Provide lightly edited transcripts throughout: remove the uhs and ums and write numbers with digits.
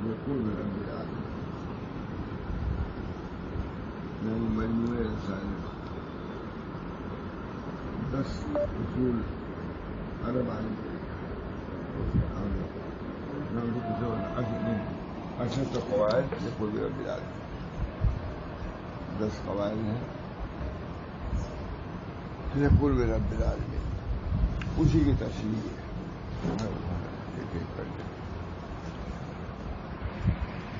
بقرب رب العالمین میری مجموعے رسائل 10 اصول عرب عالم اشد قواعد لقرب رب العالمین 10 قواعد ہیں لقرب رب العالمین، اسی کی تشریح ہے. ایک ایک کر کے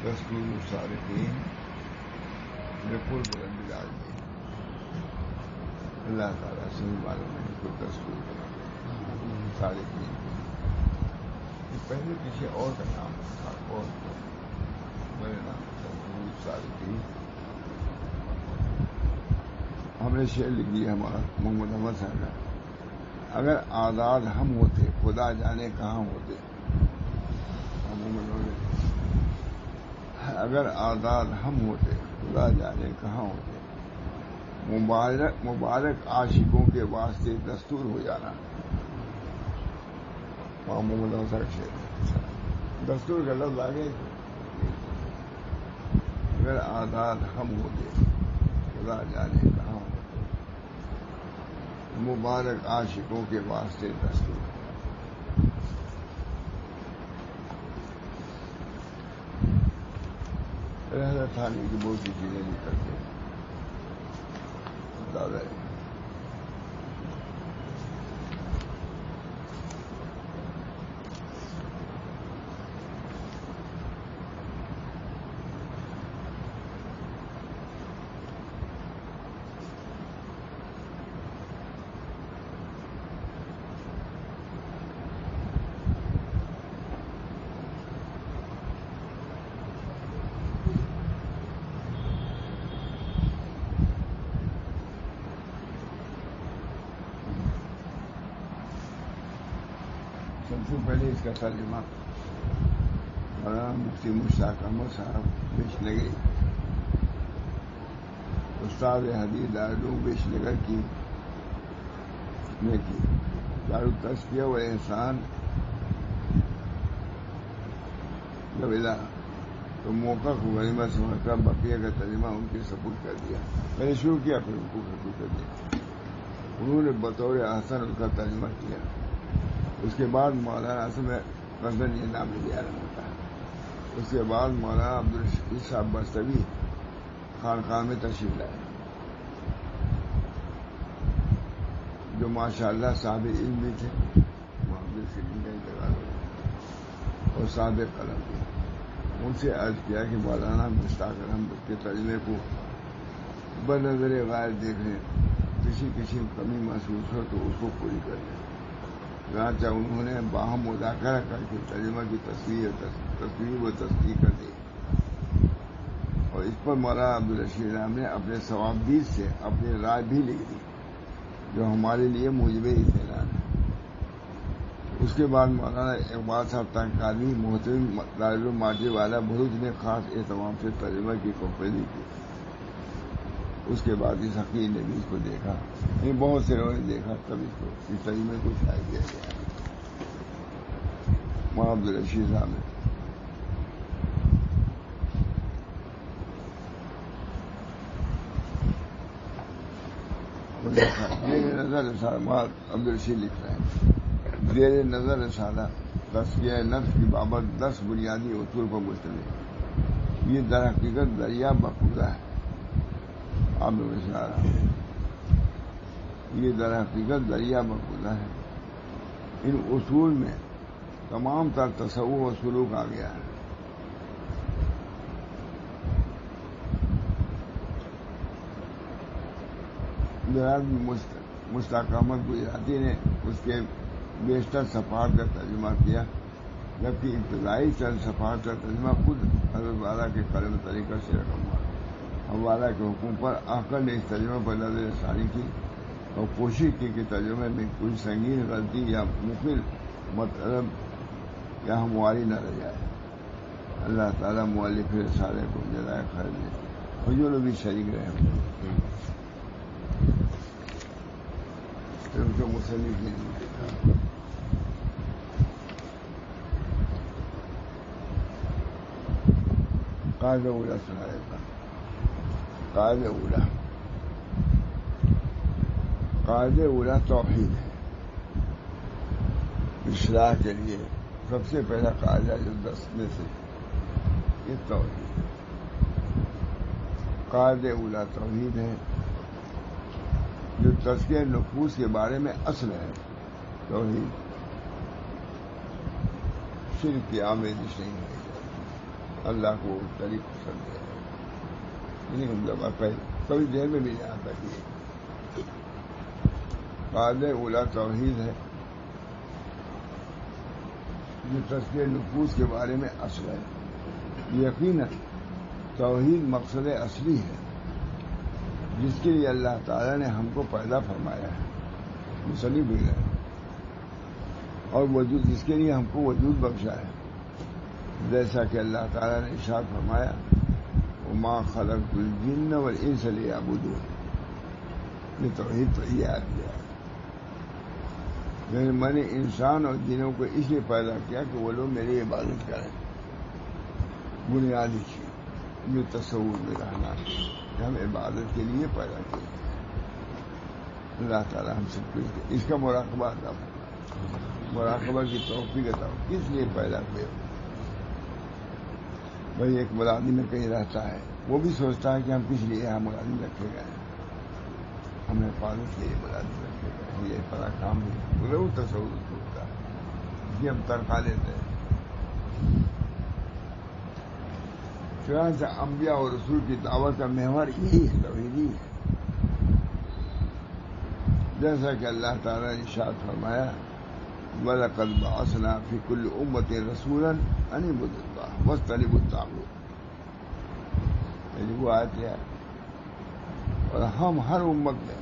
دستور الصالحین لقرب رب العالمین. اللہ تعالیٰ سے معلوم ہے کو دستور صالحین یہ پہلے کسی اور کا نام تھا، اور میرے نام دستور الصالحین. ہم نے شعر لکھ دیا ہمارا محمد احمد صاحب کا، اگر آزاد ہم ہوتے خدا جانے کہاں ہوتے. اگر آزاد ہم ہوتے خدا جانے کہاں ہوتے. مبارک عاشقوں کے واسطے دستور ہو جانا. محمد احمد صاحب شعر دستور کا لفظ آگے. اگر آزاد ہم ہوتے خدا جانے کہاں ہوتے. مبارک عاشقوں کے واسطے دستور. رحلت تھانی کی بہت سی چیزیں نکلتے ہیں دادا جی. سب سے پہلے اس کا ترجمہ مولانا مفتی مشتاق احمد صاحب بیش نگر استاد حدیث دارالعلوم بیش نگر کی دارالتزکیہ و احسان جب ادا تو موقع کو غنیمہ سمجھ کر بقیہ کا ترجمہ ان کے سپرد کر دیا. میں نے شروع کیا پھر ان کو سپرد کر دیا. انہوں نے بطور احسن ان کا ترجمہ کیا. اس کے بعد مولانا اعظم قصدن یہ نام لیا ہوتا ہے. اس کے بعد مولانا عبدالرشید صاحب بستوی خانقاہ میں تشریف لائے جو ماشاء اللہ صاحب علم بھی تھے محمد فلم کا جگہ اور صاحب قلم بھی. ان سے عرض کیا کہ مولانا مشتاق احمد کے ترجمے کو بنظر غیر دیکھ لیں، کسی کمی محسوس ہو تو اس کو پوری کر لیں. چنانچہ انہوں نے باہم مذاکرہ کر کے ترجمہ کی تصویر و تصدیق کر دی اور اس پر مولانا عبدالرشید صاحب نے اپنے ثوابدید سے اپنی رائے بھی لکھ دی جو ہمارے لیے موجب اطمینان ہے. اس کے بعد مولانا اقبال صاحب تنقادی محترم دارالعلوم ماٹی والا بھروچ نے خاص اہتمام سے ترجمہ کی کوپیلی کی. اس کے بعد اس حقیر نے بھی اس کو دیکھا، بہت سے لوگوں نے دیکھا، تب اس کو اس ترجمے کو شائع کیا گیا. مولانا عبدالرشید صاحب نے زیر نظر رسالہ عبدالرشید لکھ رہے ہیں، زیر نظر رسالہ تزکیہ نفس کی بابت 10 بنیادی اصول پر مشتمل. یہ در حقیقت دریا مقبوضہ ہے. آپ لوگ سنا رہا ہوں، یہ در حقیقت دریا مقبوضہ ہے. ان اصول میں تمام تر تصور و سلوک آ گیا ہے. مشتاق احمد گجراتی نے اس کے بیشتر صفحات کا ترجمہ کیا، جبکہ ابتدائی چند صفحات کا ترجمہ خود حضرت والا کے قلم طریقہ سے رقم ہوا. حوالہ کے حکم پر آخر نے اس ترجمے پر نظر ثانی کی اور کوشش کی کہ ترجمے میں کوئی سنگین غلطی یا مخل مطلب یا ہمواری نہ رہ جائے. اللہ تعالیٰ مؤلف رسالے کو جزائے خیر دے اور جو لوگ بھی شریک رہے ہوں جو مصنف نے قاعدہ اولا سنا دیتا ہوں. قاعدہ اولا توحید ہے. اصلاح کے لیے سب سے پہلا قاعدہ جو 10 میں سے یہ توحید. قاعدہ اولا توحید ہے جو تزکیہ نفوس کے بارے میں اصل ہے. توحید شرک کی آمیزش نہیں ہے. اللہ کو طریق پسند ہے. نہیں ہم لوگ کبھی دیر میں بھی نہیں آتا کہ قاعدہ اولا توحید ہے جو تزکیہ نفوس کے بارے میں اصل ہے. یقیناً توحید مقصد اصلی ہے جس کے لیے اللہ تعالیٰ نے ہم کو پیدا فرمایا ہے. مسلم بھی ہے اور وجود جس کے لیے ہم کو وجود بخشا ہے. جیسا کہ اللہ تعالیٰ نے ارشاد فرمایا وما خلقت الجن والانس لیعبدون. یہ توحید تو یہ آ گیا. میں نے انسان اور جنوں کو اس لیے پیدا کیا کہ وہ لوگ میری عبادت کریں. بنیادی چیز جو تصور میں رہنا کہ ہم عبادت کے لیے پیدا کیے. اللہ تعالیٰ ہم سب کو اس کا مراقبہ عطا فرمائے. مراقبہ کی توفیق عطا ہو. کس لیے پیدا ہوئے؟ بھائی ایک ملازم میں کہیں رہتا ہے وہ بھی سوچتا ہے کہ ہم کس لیے یہاں ملازم رکھے گئے ہیں. ہمیں حفاظت کے لیے ملازم رکھے گئے ہیں. یہ بڑا کام ہے. ضرور تصور ہوتا ہے اس لیے ہم تنخواہ لیتے ہیں. چنانچہ انبیاء اور رسول کی دعوت کا محور یہی ہے. توحیدی ہے. جیسا کہ اللہ تعالیٰ نے ارشاد فرمایا وَلَقَدْ بَعَثْنَا فِي كُلِّ أُمَّةٍ رَسُولًا أَنِ اعْبُدُوا اللَّهَ وَاجْتَنِبُوا الطَّاغُوتَ. وہ آیت ہے. اور ہم ہر امت میں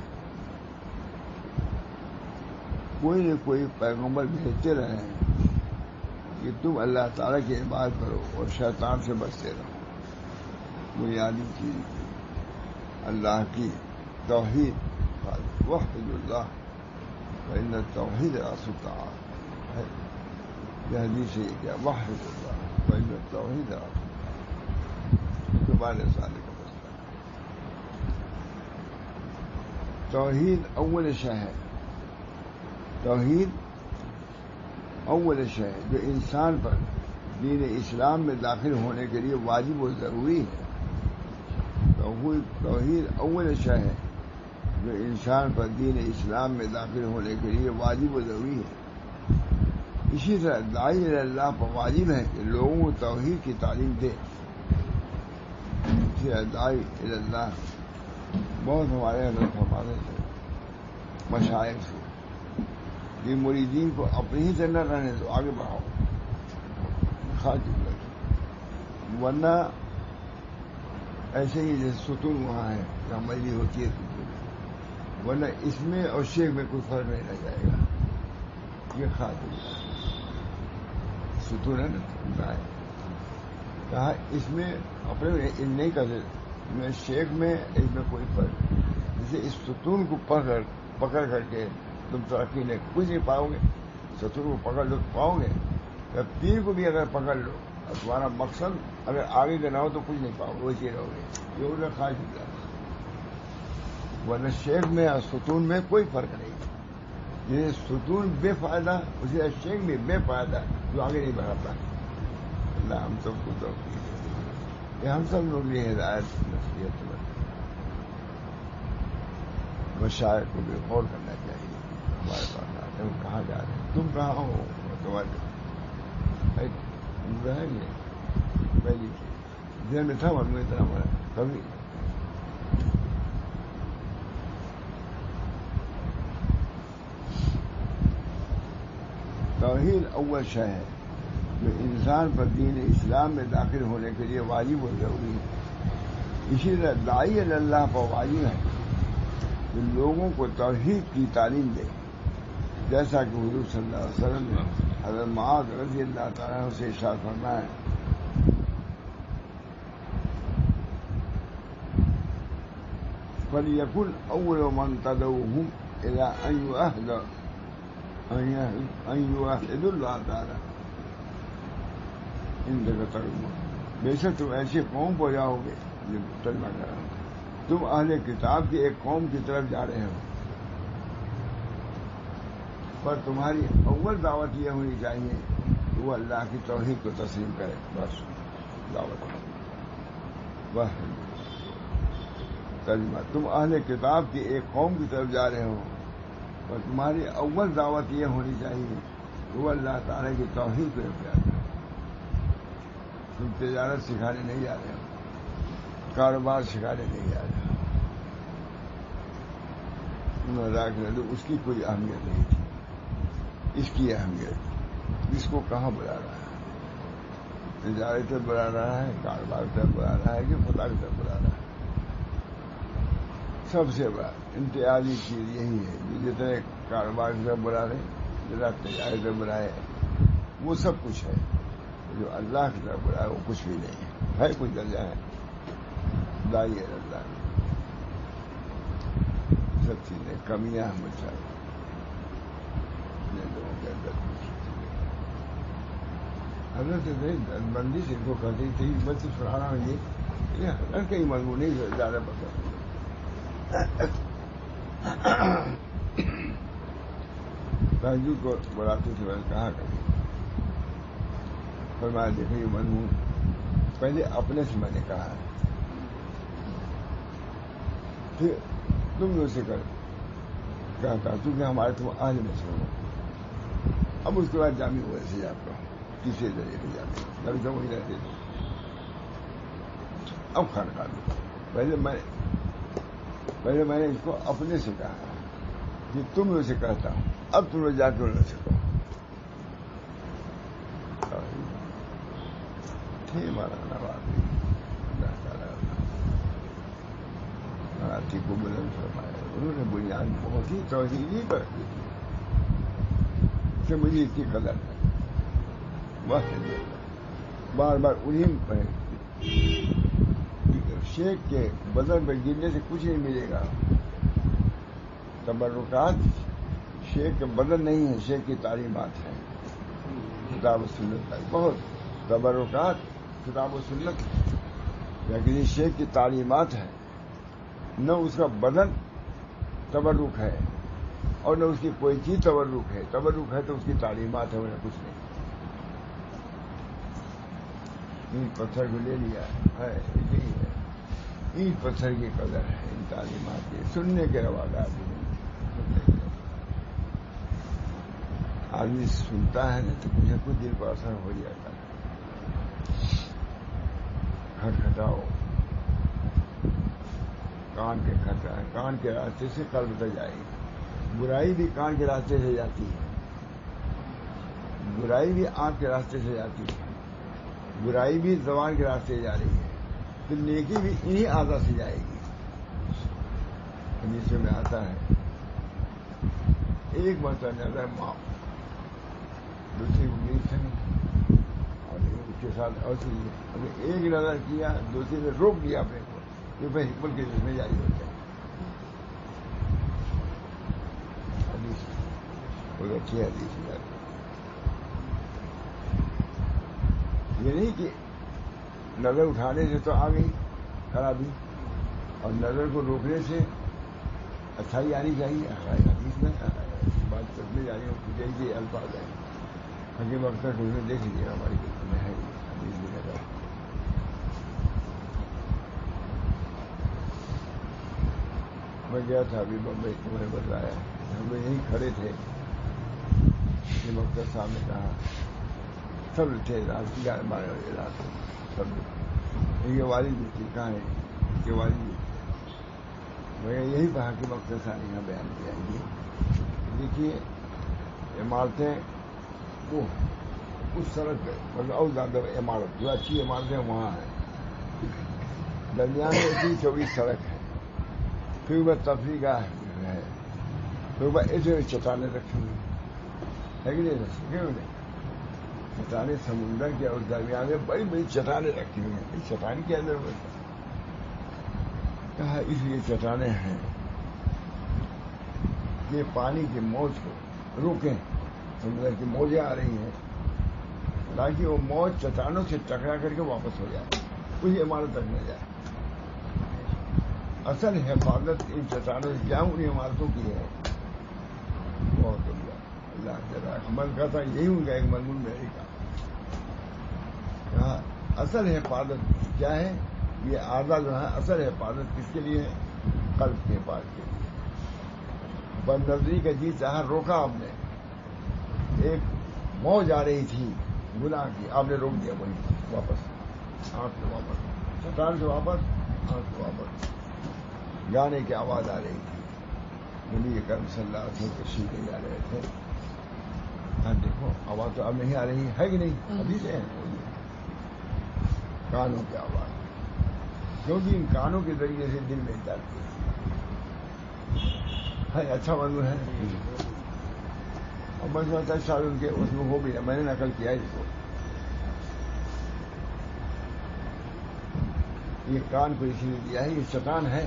کوئی نہ کوئی پیغمبر بھیجتے رہے ہیں کہ تم اللہ تعالیٰ کی عبادت کرو اور شیطان سے بچتے رہو. بنیادی چیز اللہ کی توحید. وحد اللہ فإن التوحید رأس الطاعات. یہ حدیث ہے کیا وحد اللہ فإن التوحید رأس الطاعات. تمہارے سالے کا مسئلہ ہے. توحید اول شے ہے. توحید اول شے ہے جو انسان پر دین اسلام میں داخل ہونے کے لیے واجب و ضروری ہے. توحید اول شے ہے جو انسان پر دین اسلام میں داخل ہونے کے لیے واجب و ضروری ہے. اسی طرح داعی اللہ پر واجب ہے کہ لوگوں کو توحید کی تعلیم دے. اسی طرح داعی اللہ بہت ہمارے حضرت ہمارے سے مشائخ سے کہ مریدین کو اپنی ہی سے نہ رہنے دو, آگے بڑھاؤ. ورنہ ایسے ہی جیسے ستون وہاں ہے جہاں مجلی ہوتی ہے ستون, ورنہ اس میں اور شیخ میں کوئی فرق نہیں رہ جائے گا. یہ خاطر ستون ہے نا ہے. کہا اس میں اپنے نہیں کرتے میں شیخ میں اس میں کوئی فرق. جیسے اس ستون کو پکڑ کر کے تم ترقی نہیں کچھ نہیں پاؤ گے. ستون کو پکڑ لو تو پاؤ گے. پیر کو بھی اگر پکڑ لو اور تمہارا مقصد اگر آگے کا نہ ہو تو کچھ نہیں پاؤ گے, ویسے رہو گے. یہ انہیں خواہش دیا. ورنہ شیخ میں اور ستون میں کوئی فرق نہیں. جیسے ستون بے فائدہ اسی طرح شیخ بھی بے فائدہ جو آگے نہیں بڑھاتا. اللہ ہم سب کو توفیق دے. یہ ہم سب لوگ یہ ہدایت نصیحت مشاعر کو بھی غور کرنا چاہیے. ہمارے پاس آتے ہیں کہاں جا رہے ہیں, تم کہاں ہو, تمہارے رہیں گے. پہلی چیز دیر میں تھا من اتنا ہمارا کبھی توحید اول شے ہے جو انسان پر دین اسلام میں داخل ہونے کے لیے واجب و ضروری ہے. اسی طرح داعی اللہ پر واجب ہے کہ لوگوں کو توحید کی تعلیم دے. جیسا کہ حضور صلی اللہ علیہ وسلم نے حضرت معاذ رضی اللہ تعالیٰ عنہ سے ارشاد فرمایا فَلْيَكُنْ أَوَّلُ مَنْ تَدْعُوهُمْ إِلَىٰ أَنْ يُوَحِّدُوا اللَّهَ تَعَالَىٰ عِنْدَكَ تَرْجُمَةٌ. بے شک تم ایسی قوم کو جاؤ گے، یہ ترجمہ کر رہا ہوں، تم اہل کتاب کی ایک قوم کی طرف جا رہے ہو، پر تمہاری اول دعوت یہ ہونی چاہیے کہ وہ اللہ کی توحید کو تسلیم کرے، بس دعوت وہ ترجمہ، تم اہل کتاب کی ایک قوم کی طرف جا رہے ہو، اور تمہاری اول دعوت یہ ہونی چاہیے کہ وہ اللہ تعالیٰ کی توحید کو اختیار کرے۔ تم تجارت سکھانے نہیں جا رہے ہو، کاروبار سکھانے نہیں جا رہے ہو، اس کی کوئی اہمیت نہیں تھی، اس کی اہمیت، اس کو کہاں بلا رہا ہے؟ تجارت سے بلا رہا ہے، کاروبار سے بلا رہا ہے کہ خدا کی طرف بلا رہا ہے؟ سب سے بڑا امتیازی چیز یہی ہے، جتنے کاروبار سے بلا رہے، جتنا تجارت سے بلائے، وہ سب کچھ ہے، جو اللہ کی طرف بلائے وہ کچھ بھی نہیں ہے کچھ درجہ ہے، دائی اللہ سب چیزیں کمیاں ہم چاہیے لوگوں کے اندر۔ حضرت بندی سے کو کہتی تھی، میں تو سنا رہا ہوں یہ حضرت کئی مضمون زیادہ پسند تہجد کو بلاتے تھے، میں نے کہا کریں، فرمایا دیکھو یہ مضمون پہلے اپنے سے میں نے کہا ہے، پھر تم نے اسے کہا کیونکہ ہمارے تم اہل میں سے ہو، اب اس کے بعد جامع ہوئے سے آپ کو کسی ذریعے سے جامع کبھی تو وہی رہتے تھے، اب خانقاہ میں پہلے میں نے اس کو اپنے سے کہا کہ تم نے اسے کہتا ہوں، اب تم نے جا کے انہوں سے کہو ہمارا نواز اللہ تعالیٰ مراٹھی کو بلند فرمایا، انہوں نے بنیاد بہت ہی توحیدی پر رکھی تھی کہ مجھے اتنی قدر ہے، بار بار انہیں پر شیخ کے بدن پر گرنے سے کچھ نہیں ملے گا، تبرکات شیخ کے بدن نہیں ہے، شیخ کی تعلیمات ہیں، کتاب و سنت کا بہت تبرکات کتاب و سنت، لیکن یہ شیخ کی تعلیمات ہے، نہ اس کا بدن تبرک ہے اور نہ اس کی کوئی چیز تبرک ہے تو اس کی تعلیمات ہے، انہیں کچھ نہیں۔ اینٹ پتھر کو لے لیا ہے، یہی ہے، اینٹ پتھر کی قدر ہے ان تعلیمات کی، سننے کے روادات آدمی سنتا ہے نا تو کچھ دل پر اثر ہو جاتا ہے، کھٹکھٹاؤ کان کے کھٹا ہے، کان کے راستے سے قلب تک جائے گی، برائی بھی کان کے راستے سے جاتی ہے، برائی بھی آنکھ کے راستے سے جاتی ہے، برائی بھی زبان کے راستے سے جا رہی ہے، پھر نیکی بھی انہی اعضاء سے جائے گی۔ حدیث میں آتا ہے ایک مرتبہ نظر معاف، دوسری امید سے اور اس کے ساتھ اور ایک نظر کیا، دوسری نے روک لیا اپنے کو کہ بھائی حکمت کے جس میں جاری ہو جائے۔ حدیث بہت اچھی حدیث ہے، یہ نہیں کہ نظر اٹھانے سے تو آ گئی خرابی، اور نظر کو روکنے سے اچھائی آنی چاہیے۔ حدیث میں بات کرنے جا رہی ہوں، یہ الفاظ ہیں، حکیم اختر کو دیکھ لیجیے، ہماری میں ہے حدیث بھی نظر۔ میں گیا تھا ابھی بمبئی، تمہیں بتایا، ہم لوگ یہیں کھڑے تھے، حکیم اختر صاحب نے کہا، سب تھے رات 11-12 بجے رات کو، سب یہ والد بھی تھی، کہاں ہے کہ والد بھی تھی، میں یہی کہا کہ حکیم صاحب نے یہاں بیان کیا ہے، دیکھیے عمارتیں وہ اس سڑک پہ مطلب اور زیادہ عمارت جو اچھی عمارتیں وہاں ہیں، درمیان میں اتنی چوڑی سڑک ہے، پھر وہ تفریح گاہ ہے، پھر وہ ایسے چٹانیں رکھی ہوئی ہے کہ نہیں رکھی ہوئی، چٹانیں سمندر کے اور درمیان میں بڑی بڑی چٹانیں رکھی ہوئی ہیں، اس چٹان کے اندر وہ کہا اس لیے چٹانیں ہیں کہ پانی کی موج کو روکیں، سمندر کی موجیں آ رہی ہیں تاکہ وہ موت چٹانوں سے ٹکرا کر کے واپس ہو جائے، کوئی عمارت تک نہ جائے. اصل حفاظت ان چٹانوں سے کیا ان عمارتوں کی ہے. بہت اللہ تعالیٰ عمل کا تھا، یہی ان کا ایک مضمون میری کا. اصل حفاظت کیا ہے؟ یہ اعضاء جو ہے اصل حفاظت کس کے لیے ہے؟ قلب کے پاس کے لیے. بد نظری کا جی چاہا روکا آپ نے، ایک موج آ رہی تھی گناہ کی، آپ نے روک دیا، وہی واپس آنکھ سے واپس، چٹان سے واپس، آنکھ سے واپس. گانے کی آواز آ رہی تھی، نبی کرم صلی اللہ علیہ وسلم تشریف لے جا رہے تھے. دیکھو آواز تو اب نہیں آ رہی ہے کہ نہیں؟ ابھی سے کانوں کی آواز، کیونکہ ان کانوں کے ذریعے سے دل میں جاتی ہے. اچھا مضمون ہے. اور میں سمجھتا شاید ان کے اس میں ہو بھی ہے، میں نے نقل کیا ہے اس کو. یہ کان کو اسی لیے دیا ہے، یہ چٹان ہے،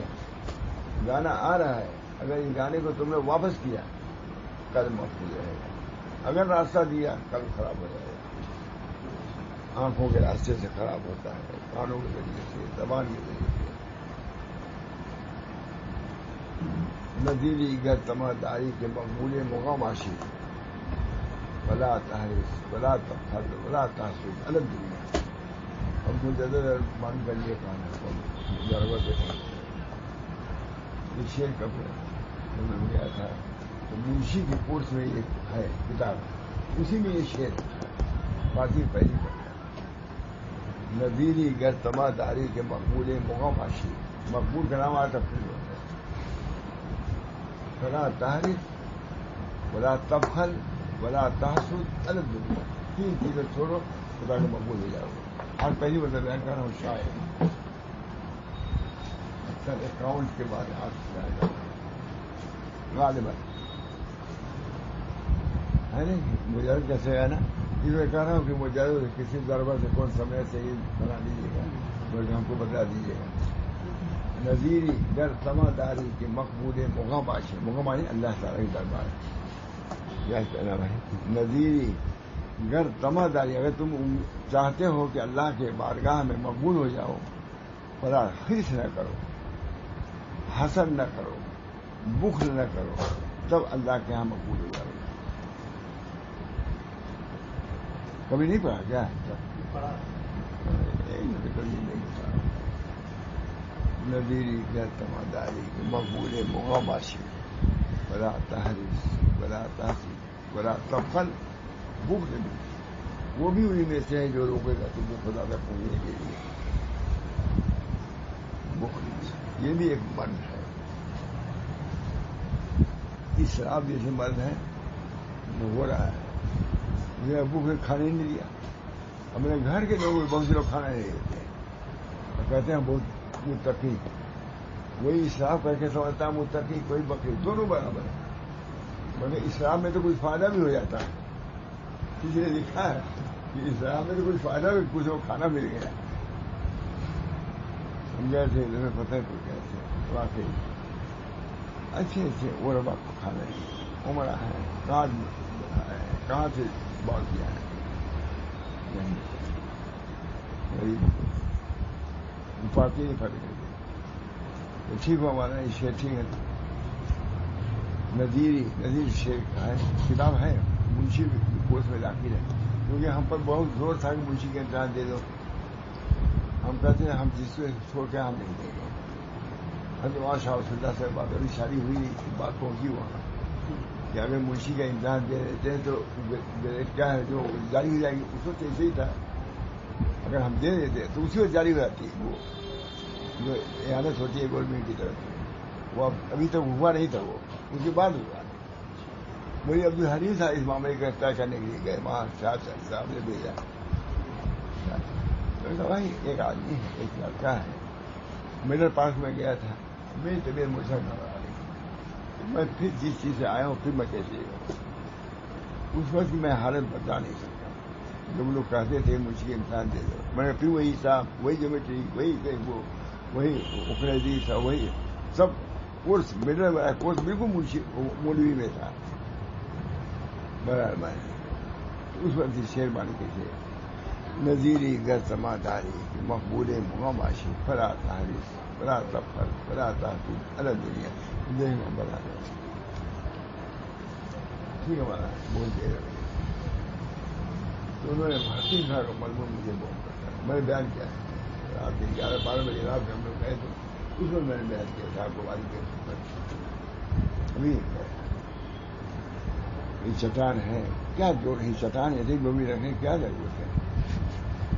گانا آ رہا ہے. اگر اس گانے کو تم نے واپس کیا قلب محفوظ رہے گا. اگر راستہ دیا قلب خراب ہو جائے گا. آنکھوں کے راستے سے خراب ہوتا ہے، کانوں کے ذریعے سے، زبان کے ذریعے سے. نذیری گر تماداری کے مقبول مقام آشی، ولا تحرس ولا تبخل ولا تحسد الگ دنیا. اب مجھے مان کر یہ کہنا ضرورت ہے. یہ شیر کب میں گیا تھا تو منشی کے کورس میں ایک ہے کتاب، اسی میں یہ شیر فارسی پہلی پڑھا. نذیری گر تماداری کے مقبول مقام آشی، مقبول کا نام آتا پھر ہوتا ہے. ولا تحرس ولا تبخل ولا تحسد الگ دنیا. تین چیزیں چھوڑو خدا کو مقبول ہو جاؤ. آج پہلی بار بیان کر رہا ہوں شاید اکثر اکاؤنٹ کے بعد آج غالباً ہے نہیں. مجرد کیسے ہے نا، اس میں کہہ رہا ہوں کہ مجرد کسی ضرورت سے کون سمے سے ہی بنا دیجیے گا، بلکہ ہم کو بتا دیجیے گا. نذیری گر تماداری کے مقبول مقام آشی، مقام آشی اللہ تعالیٰ کی دربار ہے. کہنا بھائی نذیری گر تماداری، اگر تم چاہتے ہو کہ اللہ کے بارگاہ میں مقبول ہو جاؤ، بڑا حرص نہ کرو، حسد نہ کرو، بخل نہ کرو، تب اللہ کے ہاں مقبول ہو جاؤ. کبھی نہیں پڑھا کیا؟ نذیری گر تماداری کے مقبول مقام آشی، ولا تحرس ولا تحسد ولا تبخل. بخل بھی وہ بھی انہیں میں سے ہے جو روکے گا تم کو خدا تک پہنچنے کے لیے. بخل یہ بھی ایک مرض ہے. اسراف جیسے مرض ہے وہ ہو رہا ہے. میرے ابو کو کھانے نہیں دیا، اپنے گھر کے لوگ بہت سے لوگ کھانا نہیں دیتے اور کہتے ہیں بہت متقی. وہی اسراف کر کے سمجھتا ہے متقی کوئی بکری، دونوں برابر ہے. مگر اسراف میں تو کوئی فائدہ بھی ہو جاتا ہے. کسی نے لکھا ہے کہ اسراف میں تو کوئی فائدہ بھی، کچھ وہ کھانا مل گیا. ہم گئے تھے تمہیں پتہ ہے کوئی کیسے واقعی اچھے اچھے وہ ربا کو کھانا ہے، عمرہ ہے، کہاں سے بات کیا ہے پاتی نہیں پڑ گئی. تو ٹھیک ہو ہمارا یہ شیر ٹھیک ہے. نذیر شیر کا ہے، کتاب ہے، منشی کورس میں داخل ہے. کیونکہ ہم پر بہت زور تھا کہ منشی کا امتحان دے دو. ہم کہتے ہیں ہم جس کو چھوڑ کے ہم نہیں دیں گے. حضرت وہاں شاہ رسول اللہ سے بات ابھی شادی ہوئی، بات پہنچی وہاں کہ اگر منشی کا امتحان دے دیتے ہیں تو کیا ہے جو جاری ہو جائے گی. اس وقت ایسے ہی تھا، اگر ہم دے دیتے تو اسی وقت جاری ہو جاتی ہے. وہ جو اعانت ہوتی ہے گورنمنٹ کی طرف سے، وہ ابھی تک ہوا نہیں تھا، وہ اس کے بعد ہوا. وہی عبدالحلیم صاحب اس معاملے کا طے کرنے کے لیے گئے وہاں، صاحب نے بھیجا. بھائی ایک آدمی ہے، ایک لڑکا ہے، میرے پاس میں گیا تھا، میری طبیعت مجھ سے گھبرا رہی. میں پھر جس چیز سے آیا ہوں پھر میں کیسے گا. اس وقت میں حالت بتا نہیں سکتا. جب لوگ کہتے تھے مجھ کے امتحان دے دو، میں نے پھر وہی صاحب، وہی جیومیٹری، وہی اخریدی تھا، وہی سب کورس مڈل والا کورس بالکل مولوی میں تھا. برحال میں اس وقت شیر بانی کے تھے نظیری گر سماداری مقبول مغماشی فرا تحریف فرا تفر فرا تحقیق الگ دنیا دیکھنا بنا ٹھیک ہے ہمارا بول دے رہے تو انہوں نے حکیم صاحب کا مضمون مجھے بہت پڑتا ہے. میں نے بیان کیا ہے رات کے 11-12 بجے رات میں ہم لوگ گئے تھے اس میں نے بیان کیا صاحب کو والی کے ابھی یہ چٹان ہے کیا جو رہی چٹان ایسے گوبھی رکھنے کیا ضرورت ہے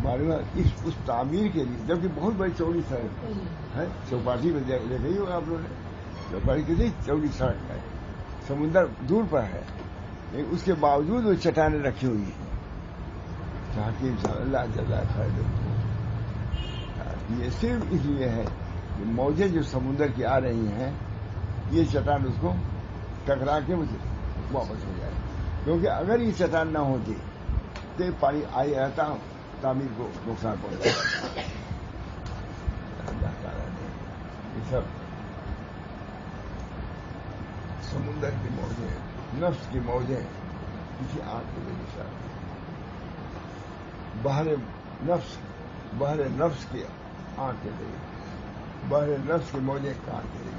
معلوم ہے اس تعمیر کے لیے جبکہ بہت بڑی چوڑی سڑک ہے چوپاٹی میں لے گئی ہوگا آپ لوگوں نے چوپاٹی کتنی چوڑی سڑک ہے سمندر دور پر ہے لیکن اس کے باوجود وہ چٹانیں رکھی ہوئی ہیں حکیم صاحب اللہ جزا خیر یہ صرف اس لیے ہے کہ موجیں جو سمندر کی آ رہی ہیں یہ چٹان اس کو ٹکرا کے واپس ہو جائے کیونکہ اگر یہ چٹان نہ ہوتی تو پانی آئی رہتا تعمیر کو نقصان پہنچتا. اللہ تعالیٰ نے یہ سب سمندر کی موجیں نفس کی موجیں کسی آنکھ کے ذریعے سے بحر نفس کی آنکھ کے ذریعے بحر نفس کی موجیں کان کے ذریعے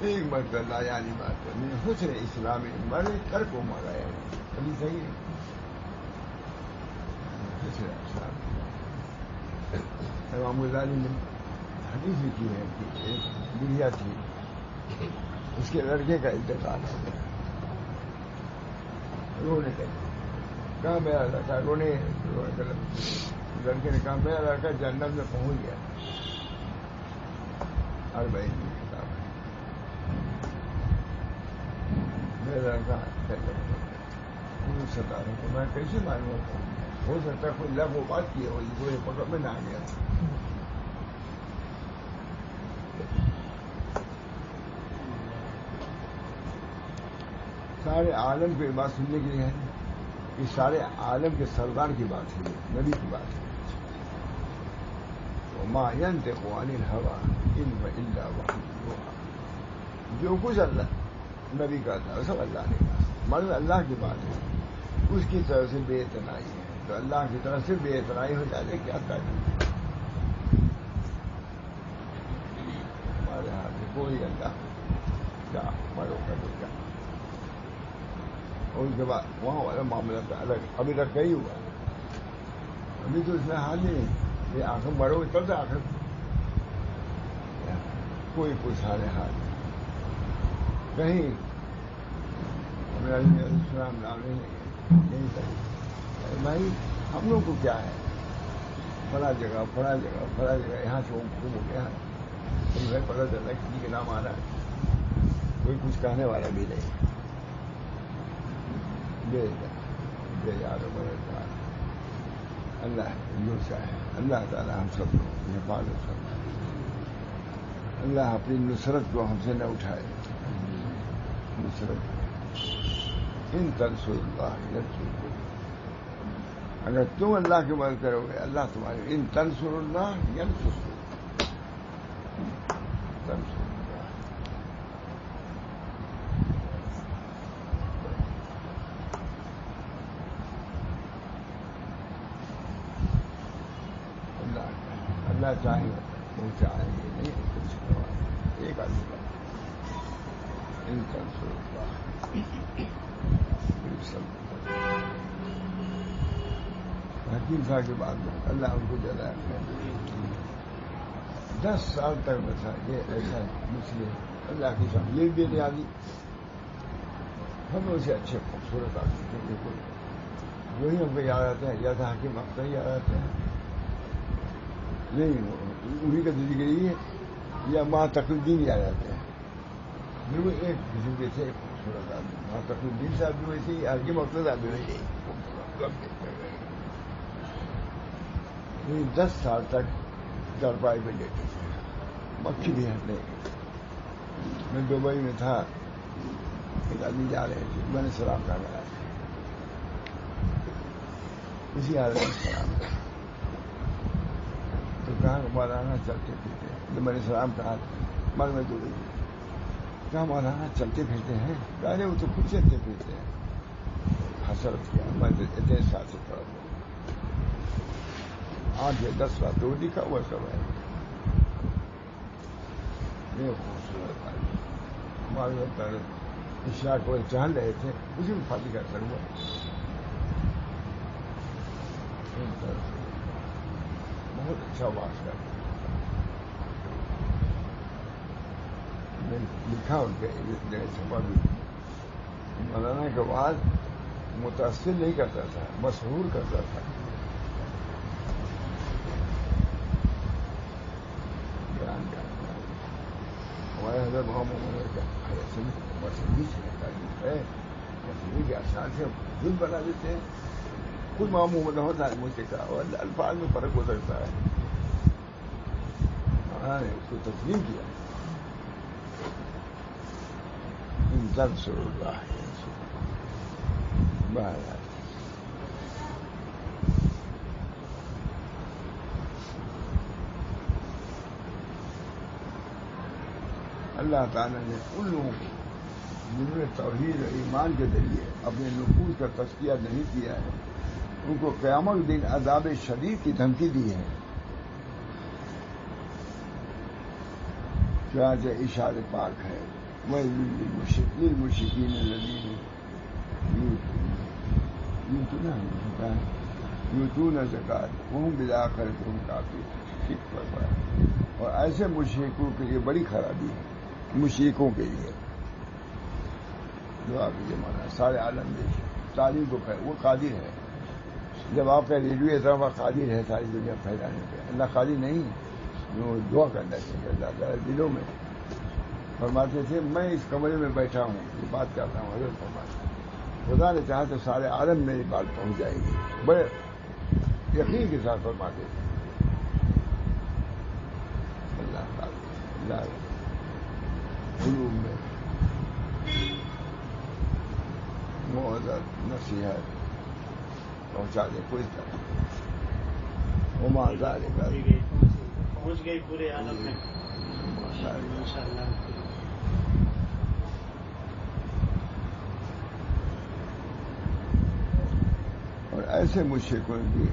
ایک مرتبہ یعنی بات ہے حسن اسلامی مرے کر کو مرایا ابھی صحیح ہے حسن اسلام امام غزالی نے حدیث لکھی ہے کہ ایک بڑھیا تھی اس کے لڑکے کا انتقال ہو گیا رونے لگے کہاں میرا لڑکا رونے لڑکے نے کہا میرا لڑکا جنت میں پہنچ گیا ہر بھائی کی کتاب ہے میرا لڑکا ستا رہا تو میں کیسے معلوم ہو سکتا کوئی لب وہ بات کی ہو کوئی پکڑ میں نہ آ گیا سارے عالم کو یہ بات سننے کے لیے ہے کہ سارے عالم کے سردار کی بات ہے نبی کی بات ہے وما ينطق عن الهوى ان هو الا وحي يوحى جو کچھ اللہ نبی کا تھا سب اللہ نے کہا مگر اللہ کی بات ہے اس کی طرف سے بے اعتنائی ہے تو اللہ کی طرف سے بے اعتنائی ہو جائے کیا تعلیم ہمارے ہاتھ میں کوئی اللہ کیا مرو کرو کیا اور اس کے بعد وہاں والا معاملہ تو الگ ابھی تک کئی ہوا ابھی تو اس میں حال ہی نہیں یہ آخر مرو تب سے آخر کوئی سارے حال کہیں السلام نہیں صحیح بھائی ہم لوگ کو کیا ہے فلاں جگہ یہاں سے ہو گیا ہے پتہ چلا کسی کے نام آ رہا ہے کوئی کچھ کہنے والا بھی نہیں بے یار اللہ جو چاہے اللہ تعالیٰ ہم سب کو حفاظت فرمائے اللہ اپنی نصرت کو ہم سے نہ اٹھائے نصرت ان تنصر اللہ ینصرکم اگر تم اللہ کی مدد کرو گے اللہ تمہارے ان تنصر اللہ ینصرکم تنصر اللہ چاہیں وہ چاہیں گے نہیں کچھ کروا ایک آدمی کا ان تنصر اللہ حکیم صاحب کے بعد میں اللہ ان کو جزا 10 سال تک بچا یہ ایسا مسلم اللہ کی شان یہ بھی نیازی ہم اسے اچھے خوبصورت آدمی بالکل وہی ہم کو یاد آتے ہیں یا تو حکیم اختر یاد آتے ہیں نہیں انہیں کا زندگی ہے یا ماں تقی الدین یاد آتے ہیں بالکل ایک قسم کے تھے خوبصورت آدمی ماں تقی الدین صاحب بھی ویسے ہی حکیم اختر آدمی ویسے ہی 10 سال تک دربائی میں لیتے تھے مکھی بھی ہٹنے میں دبئی میں تھا ایک آدمی جا رہے تھے میں نے سلام کر رہا تھا اسی حالت میں سلام کر تو کہا مولانا چلتے پھرتے جب میں نے سلام کہا مر میں دبئی کہا مولانا چلتے پھرتے ہیں کہا وہ تو خود چلتے پھرتے ہیں حسرت کیا میں اتنے سال سے پڑا 8 یا 10 رات وہ لکھا ہوا سب ہے. یہ خوبصورت ہے. ہمارے وقت عشاء کو چہل رہے تھے, اسی میں فاتحہ کا اثر ہوا. بہت اچھا واقعہ ہے. میں لکھا ان کے جگہ چھپا بھی. مولانا کے بعد متاثر نہیں کرتا تھا, مسحور کرتا تھا. ہمارے حضرت محمد ہے مسیحی کے اشعار سے دل بنا دیتے ہیں. خود محمد ہوتا ہے مجھ سے کہا, اور الفاظ میں فرق ہو سکتا ہے. ہاں نے اس کو تسلیم کیا. انصر اللہ بہرحال اللہ تعالیٰ نے ان لوگوں کو جنہوں نے توحید اور ایمان کے ذریعے اپنے نفوذ کا تزکیہ نہیں کیا ہے, ان کو قیامت دن عذاب شدید کی دھمکی دی ہے. چنانچہ اشارے پاک ہے, للمشرکین الذین یؤتون الزکاۃ وہم بالآخرۃ ہم کافرون. اور ایسے مشرکوں کے لیے بڑی خرابی ہے, مشرکوں کے لیے جو آپ یہ مانا سارے عالم میں تعلیم کو وہ قادر ہے. جب آپ کا ریڈیو اتنا قادر ہے ساری دنیا پھیلانے پہ, اللہ قادر نہیں, جو دعا کرنا چاہیے اللہ تعالیٰ دلوں میں. فرماتے تھے میں اس کمرے میں بیٹھا ہوں, یہ بات کرتا ہوں, حضرت فرماتے خدا نے چاہا تو سارے عالم میں یہ بات پہنچ جائے گی. بڑے یقین کے ساتھ فرماتے تھے. اللہ تعالیٰ قلوب میں موعظت نصیحت پہنچا دے کوئی طرح. وما ذالک پہنچ گئی پورے عالم میں ماشاءاللہ. اور ایسے مشرکوں کی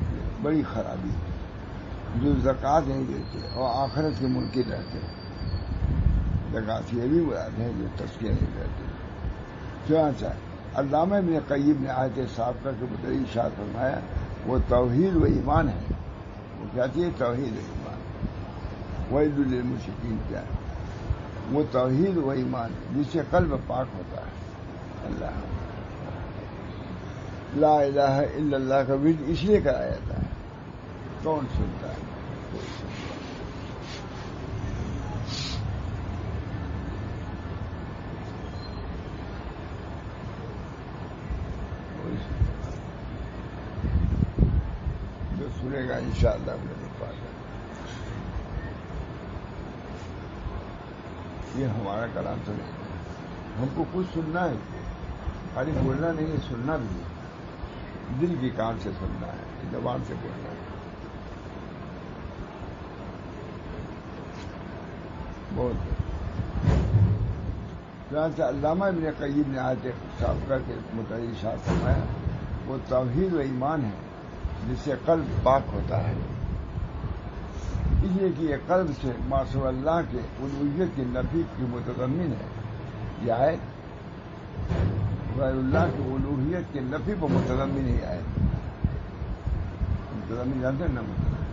بڑی خرابی ہے جو زکوٰۃ نہیں دیتے اور آخرت کے منکر رہتے ہیں. زکوٰۃ یہ بھی مراد ہے جو تزکیہ نہیں کرتے. چنانچہ علامہ ابن قیم نے آیت سابقہ کے متعلق ارشاد فرمایا وہ توحید و ایمان ہے. وہ کہتی ہے توحید و ایمان. ویل للمشرکین کیا ہے؟ وہ توحید و ایمان جس سے قلب پاک ہوتا ہے. اللہ لا الہ الا اللہ کا ورد اس لیے کرایا جاتا ہے. کون سنتا ہے؟ کوئی سنتا ہے. جو سنے گا انشاءاللہ میرے پاس. یہ ہمارا کلام تو نہیں, ہم کو کچھ سننا ہے, خالی بولنا نہیں ہے, سننا بھی ہے. دل کی کان سے سننا ہے, زبان سے بولنا ہے. بہت چنانچہ علامہ ابن قیم نے آیت سابقہ کے متعلق ارشاد فرمایا وہ توحید و ایمان ہے جس سے قلب پاک ہوتا ہے. اس لیے کہ یہ قلب سے ما سوى اللہ کے الوہیت کی نفی کی متضمن ہے. یہ آیت غیر اللہ کی الوہیت کی نفی پر متضمن ہی آیت. متضمن جانتے ہیں نا متضمن,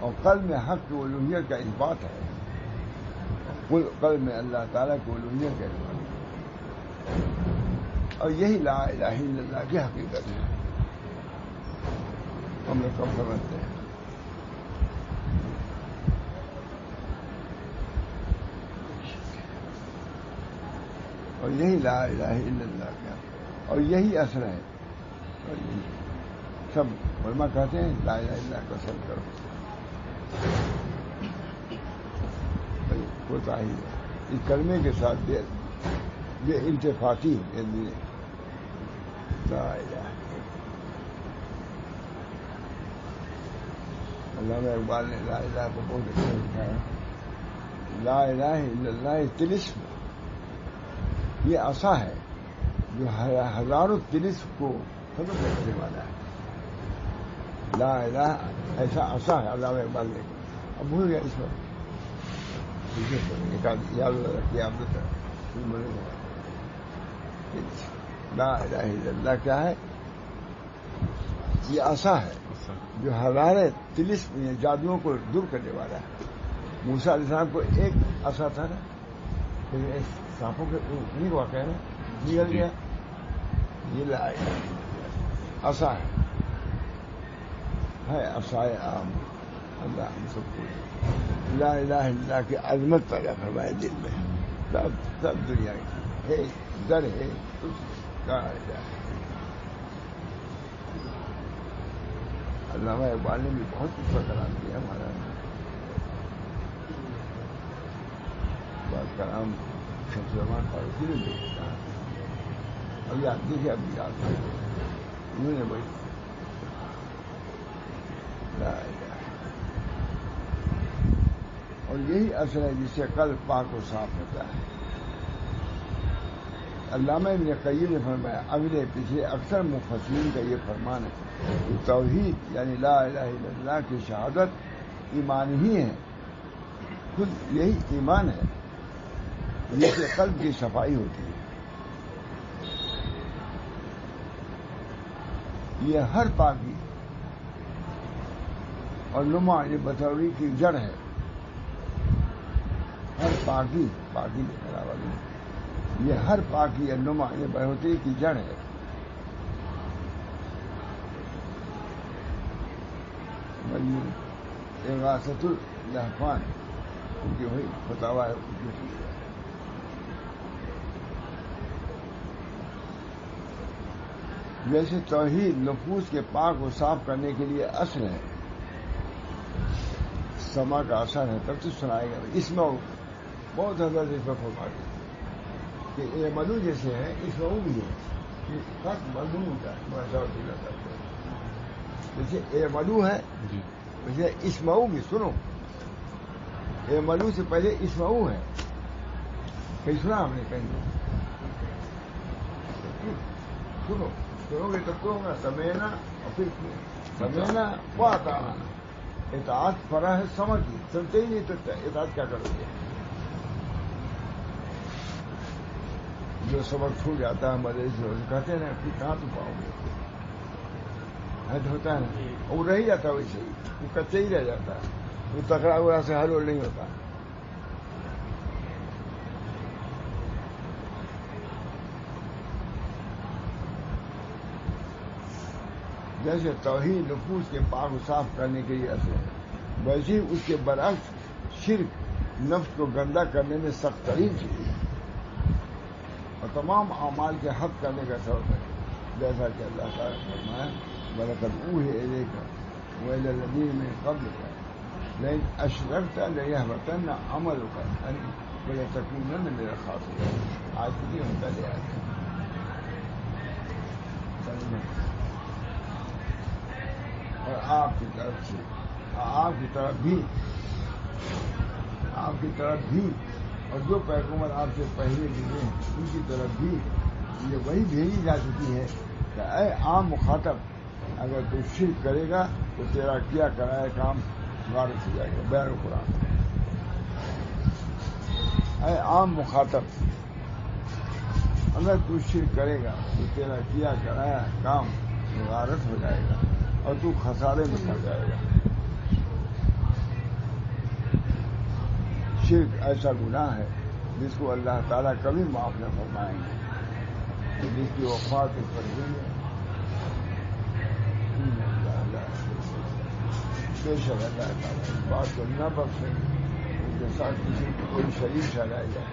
اور قلب میں حق کی الوہیت کا اثبات ہے. قلب میں اللہ تعالیٰ کی الوہیت کا اثبات ہے. اور یہی لا الہ الا اللہ کی حقیقت ہے. ہم لوگ کب سمجھتے ہیں. اور یہی لا الہ الا اللہ کا, اور یہی اثر ہے. اور یہی سب علماء کہتے ہیں لا الہ الا اللہ کا اثر کرو. ہوتا ہی ہے اس کلمے کے ساتھ یہ انتفاقی یعنی لا الہ. علامہ اقبال نے لا الہ کو بہت اچھا لکھا ہے. لا الہ الا اللہ طلسم, یہ عصا ہے جو ہزاروں طلسم کو ختم کرنے والا ہے. لا الہ ایسا عصا ہے علامہ اقبال نے، اب بھول گیا اس وقت یاد رکھیے آپ نے. لا الہ الا اللہ کیا ہے؟ یہ عصا ہے جو ہزارے طلسم جادوؤں کو دور کرنے والا ہے. موسیٰ علیہ السلام کو ایک عصا تھا نا، لیکن سانپوں کے نہیں واقع ہے نا، نکل گیا. یہ لا الہ عصا ہے عصائے عام. اللہ ہم سب کو لا الہ الا اللہ کی عظمت پیدا فرمائے دل میں. سب دنیا کی ہے در ہے لا الہ. علامہ اقبال نے بھی بہت کچھ کا کلام کیا ہمارا. بات کلام شمس زمان فاروقی نے بھی کہا. اب یاد دیکھیے، اب یاد انہوں نے بھائی لا الہ. اور یہی اثر ہے جس سے قلب پاک و صاف ہوتا ہے. علامہ ابن قیم نے فرمایا، اگلے پیچھے اکثر مفسرین کا یہ فرمان ہے کہ توحید یعنی لا الہ الا اللہ کی شہادت ایمان ہی ہے، خود یہی ایمان ہے جس سے قلب کی صفائی ہوتی ہے. یہ ہر پاکی اور نما یہ بطوری کی جڑ ہے. ہر پاکی لکھا والی یہ ہر پاکی یا نما یہ بہوتی کی جڑ ہے. اغاثۃ اللہفان کیونکہ وہی فتاوا ہے. جیسے توحید نفوس کے پاک و صاف کرنے کے لیے اصل ہے، سما کا اثر ہے. تب سے سنائے گا اس میں بہت حضرت اس میں فرماتے کہ یہ مدو جیسے ہے اس میں وہ بھی ہے خط مدو ہوتا ہے. جیسے اے مدو ہے ویسے اسمعو بھی سنو. اے مدو سے پہلے اسمعو ہے. کہیں سنا ہم نے؟ کہیں سنو گے تب تو ہوگا. سمینا اور پھر سمینا واطعنا. اطاعت فرا ہے سما کی، سنتے ہی نہیں تو اطاعت کیا کرو گے؟ جو سبق چھوٹ جاتا ہے ہمارے سے کہتے ہیں نا کہ کہاں تو پاؤ گے، حد ہوتا ہے نا، وہ رہ جاتا ہے ویسے ہی، وہ کچے ہی رہ جاتا ہے، وہ تکڑا وغیرہ سے حل نہیں ہوتا. جیسے توحید نفوس کے پاک و صاف کرنے کے لیے اثر ہے، ویسے ہی اس کے برعکس شرک نفس کو گندا کرنے میں سخت ترین چیز ہے اور تمام اعمال کے حق کرنے کا سبب ہے. جیسا کہ اللہ تعالیٰ نے فرمایا وَلَقَدْ أُوحِيَ إِلَيْكَ وَإِلَى الَّذِينَ مِن قَبْلِكَ لَئِنْ أَشْرَكْتَ لَيَحْبَطَنَّ عَمَلُكَ وَلَتَكُونَنَّ مِنَ الْخَاسِرِينَ. آج بھی ہوتا لے آتے ہیں. اور آپ کی طرف سے آپ کی طرف بھی اور جو پیغمبر آپ سے پہلے ملے ہیں ان کی طرف بھی یہ وہی بھیجی جا چکی ہے کہ اے عام مخاطب، اگر تو شرک کرے گا تو تیرا کیا کرائے کام غارت ہو جائے گا. بیان قرآن. اے عام مخاطب، اگر تو شرک کرے گا تو تیرا کیا کرایا کام غارت ہو جائے گا اور تو خسارے میں پڑ جائے گا. شرک ایسا گناہ ہے جس کو اللہ تعالیٰ کبھی معاف نہ فرمائیں گے. جس کی وفات اس پر ہوئی ہے بے شک اللہ تعالیٰ اس بات کو نہ بخشے ان کے ساتھ کسی کو کوئی شریک ٹھہرایا جائے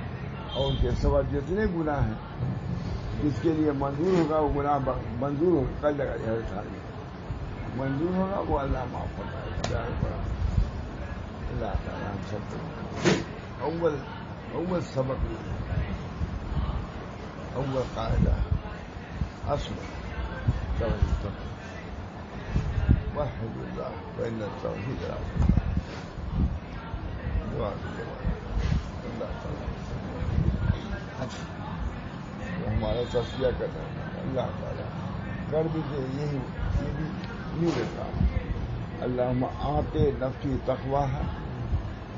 اور ان کے سوا جتنے گناہ ہیں جس کے لیے منظور ہوگا وہ گناہ منظور ہو کر لگا جائے. سارے منظور ہوگا وہ اللہ معاف فرمائے گا. اللہ تعالیٰ ہم سب کو اول سبق اول قاعدہ اصل توحید وحد اللہ وإن التوحید دعا اللہ تعالیٰ ہمارا تصفیہ کرنا اللہ تعالیٰ کر بھی دے. یہ بھی نہیں دیتا اللهم آت نفسی تقواها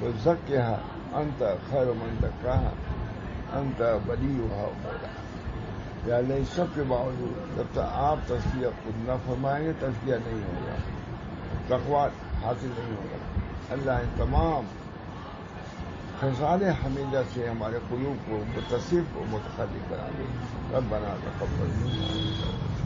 وزکها انت خیر من زکاها انت ولیها و مولاها۔ یا اللہ، اس سب کے باوجود جب تک آپ تزکیہ خود نہ فرمائیں گے تزکیہ نہیں ہوگا، تقویٰ حاصل نہیں ہوگا۔ اللہ ان تمام خصال حمیدہ سے ہمارے قلوب کو متصف و متخلق بنا دے۔ ربنا تقبل منا